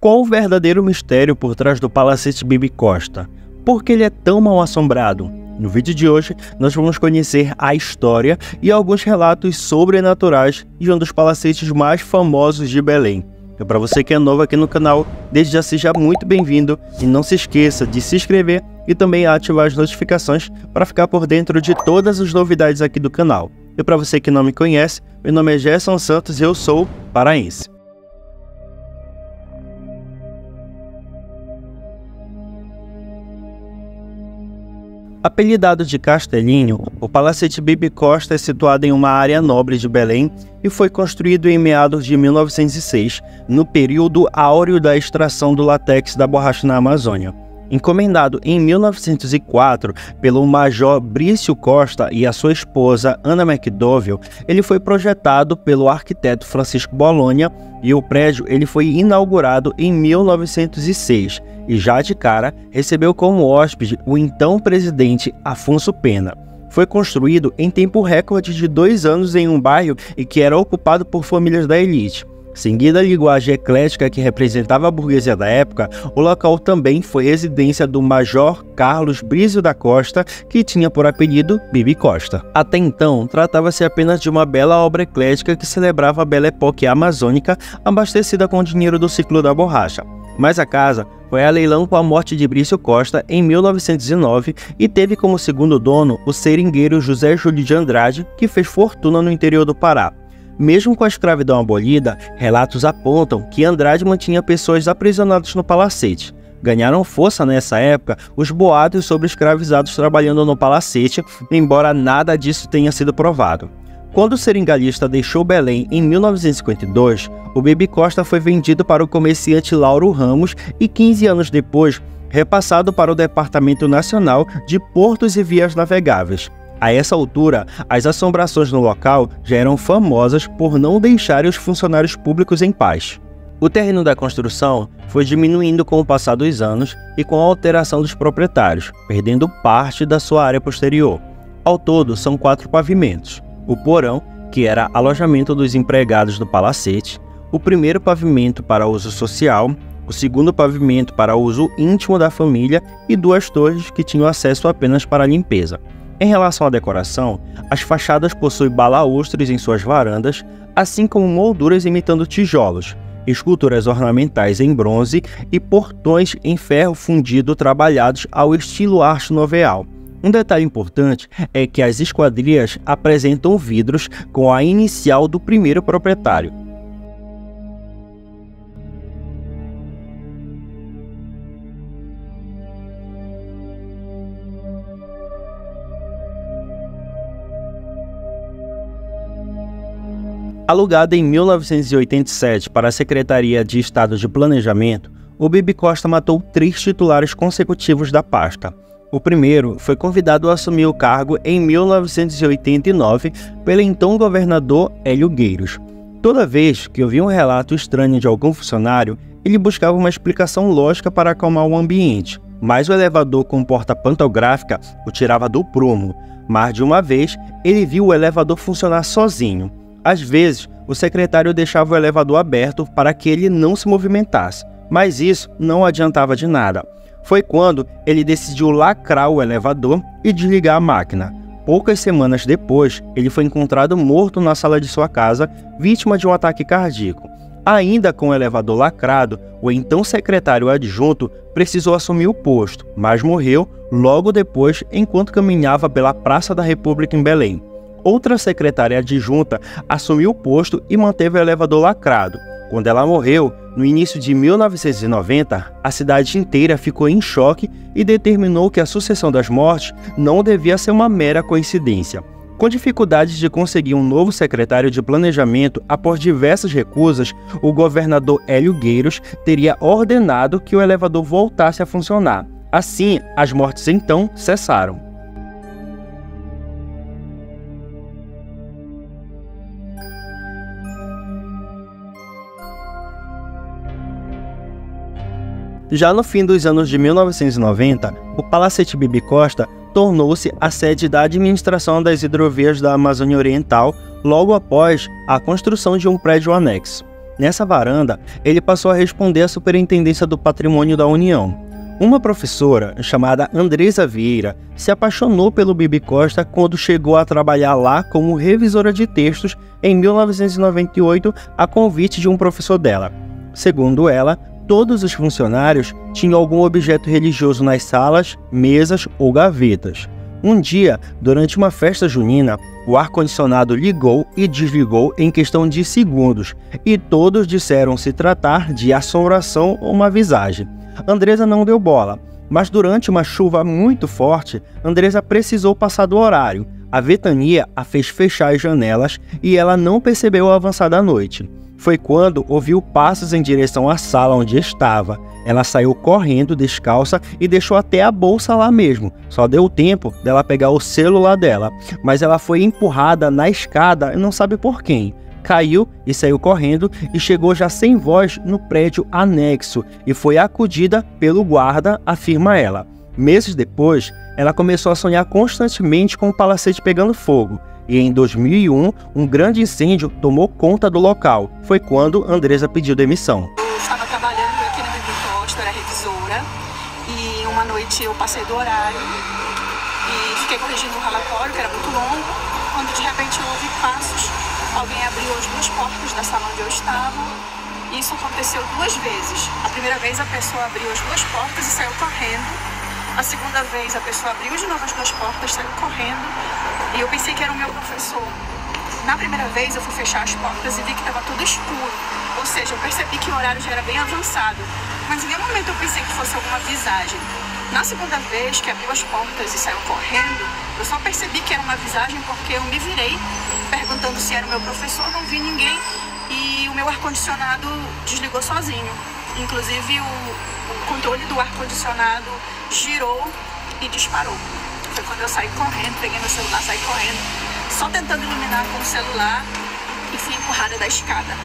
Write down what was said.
Qual o verdadeiro mistério por trás do Palacete Bibi Costa? Por que ele é tão mal assombrado? No vídeo de hoje, nós vamos conhecer a história e alguns relatos sobrenaturais de um dos palacetes mais famosos de Belém. E para você que é novo aqui no canal, desde já seja muito bem-vindo e não se esqueça de se inscrever e também ativar as notificações para ficar por dentro de todas as novidades aqui do canal. E para você que não me conhece, meu nome é Gerson Santos e eu sou paraense. Apelidado de Castelinho, o Palacete Bibi Costa é situado em uma área nobre de Belém e foi construído em meados de 1906, no período áureo da extração do látex da borracha na Amazônia. Encomendado em 1904 pelo Major Brício Costa e a sua esposa Ana McDowell, ele foi projetado pelo arquiteto Francisco Bolonha e o prédio ele foi inaugurado em 1906 e já de cara recebeu como hóspede o então presidente Afonso Pena. Foi construído em tempo recorde de 2 anos em um bairro e que era ocupado por famílias da elite. Seguida a linguagem eclética que representava a burguesia da época, o local também foi residência do Major Carlos Brizio da Costa, que tinha por apelido Bibi Costa. Até então, tratava-se apenas de uma bela obra eclética que celebrava a bela época amazônica, abastecida com o dinheiro do ciclo da borracha. Mas a casa foi a leilão com a morte de Brício Costa em 1909 e teve como segundo dono o seringueiro José Júlio de Andrade, que fez fortuna no interior do Pará. Mesmo com a escravidão abolida, relatos apontam que Andrade mantinha pessoas aprisionadas no palacete. Ganharam força nessa época os boatos sobre escravizados trabalhando no palacete, embora nada disso tenha sido provado. Quando o seringalista deixou Belém em 1952, o Bibi Costa foi vendido para o comerciante Lauro Ramos e 15 anos depois, repassado para o Departamento Nacional de Portos e Vias Navegáveis. A essa altura, as assombrações no local já eram famosas por não deixarem os funcionários públicos em paz. O terreno da construção foi diminuindo com o passar dos anos e com a alteração dos proprietários, perdendo parte da sua área posterior. Ao todo, são 4 pavimentos. O porão, que era alojamento dos empregados do palacete, o primeiro pavimento para uso social, o segundo pavimento para uso íntimo da família e 2 torres que tinham acesso apenas para a limpeza. Em relação à decoração, as fachadas possuem balaústres em suas varandas, assim como molduras imitando tijolos, esculturas ornamentais em bronze e portões em ferro fundido trabalhados ao estilo arte nouveau. Um detalhe importante é que as esquadrias apresentam vidros com a inicial do primeiro proprietário. Alugado em 1987 para a Secretaria de Estado de Planejamento, o Bibi Costa matou 3 titulares consecutivos da pasta. O primeiro foi convidado a assumir o cargo em 1989 pelo então governador Hélio Gueiros. Toda vez que ouvia um relato estranho de algum funcionário, ele buscava uma explicação lógica para acalmar o ambiente, mas o elevador com porta pantográfica o tirava do prumo. Mais de uma vez, ele viu o elevador funcionar sozinho. Às vezes, o secretário deixava o elevador aberto para que ele não se movimentasse, mas isso não adiantava de nada. Foi quando ele decidiu lacrar o elevador e desligar a máquina. Poucas semanas depois, ele foi encontrado morto na sala de sua casa, vítima de um ataque cardíaco. Ainda com o elevador lacrado, o então secretário adjunto precisou assumir o posto, mas morreu logo depois enquanto caminhava pela Praça da República em Belém. Outra secretária adjunta assumiu o posto e manteve o elevador lacrado. Quando ela morreu, no início de 1990, a cidade inteira ficou em choque e determinou que a sucessão das mortes não devia ser uma mera coincidência. Com dificuldades de conseguir um novo secretário de planejamento após diversas recusas, o governador Hélio Gueiros teria ordenado que o elevador voltasse a funcionar. Assim, as mortes então cessaram. Já no fim dos anos de 1990, o Palacete Bibi Costa tornou-se a sede da administração das hidrovias da Amazônia Oriental logo após a construção de um prédio anexo. Nessa varanda, ele passou a responder à Superintendência do Patrimônio da União. Uma professora, chamada Andresa Vieira, se apaixonou pelo Bibi Costa quando chegou a trabalhar lá como revisora de textos em 1998 a convite de um professor dela. Segundo ela, todos os funcionários tinham algum objeto religioso nas salas, mesas ou gavetas. Um dia, durante uma festa junina, o ar-condicionado ligou e desligou em questão de segundos, e todos disseram se tratar de assombração ou uma visagem. Andresa não deu bola, mas durante uma chuva muito forte, Andresa precisou passar do horário. A ventania a fez fechar as janelas e ela não percebeu o avançar da noite. Foi quando ouviu passos em direção à sala onde estava. Ela saiu correndo descalça e deixou até a bolsa lá mesmo. Só deu tempo dela pegar o celular dela, mas ela foi empurrada na escada e não sabe por quem. Caiu e saiu correndo e chegou já sem voz no prédio anexo e foi acudida pelo guarda, afirma ela. Meses depois, ela começou a sonhar constantemente com o palacete pegando fogo. E em 2001, um grande incêndio tomou conta do local. Foi quando Andresa pediu demissão. Eu estava trabalhando aqui na Bibi Costa, era revisora, e uma noite eu passei do horário e fiquei corrigindo um relatório que era muito longo, quando de repente eu ouvi passos. Alguém abriu as duas portas da sala onde eu estava, e isso aconteceu 2 vezes. A primeira vez a pessoa abriu as 2 portas e saiu correndo. A segunda vez a pessoa abriu de novo as 2 portas, saiu correndo, e eu pensei que era o meu professor. Na primeira vez eu fui fechar as portas e vi que estava tudo escuro, ou seja, eu percebi que o horário já era bem avançado, mas em nenhum momento eu pensei que fosse alguma visagem. Na segunda vez que abriu as portas e saiu correndo, eu só percebi que era uma visagem porque eu me virei perguntando se era o meu professor, não vi ninguém e o meu ar-condicionado desligou sozinho. Inclusive o controle do ar-condicionado girou e disparou. Foi quando eu saí correndo, peguei meu celular, saí correndo, só tentando iluminar com o celular e fui empurrada da escada.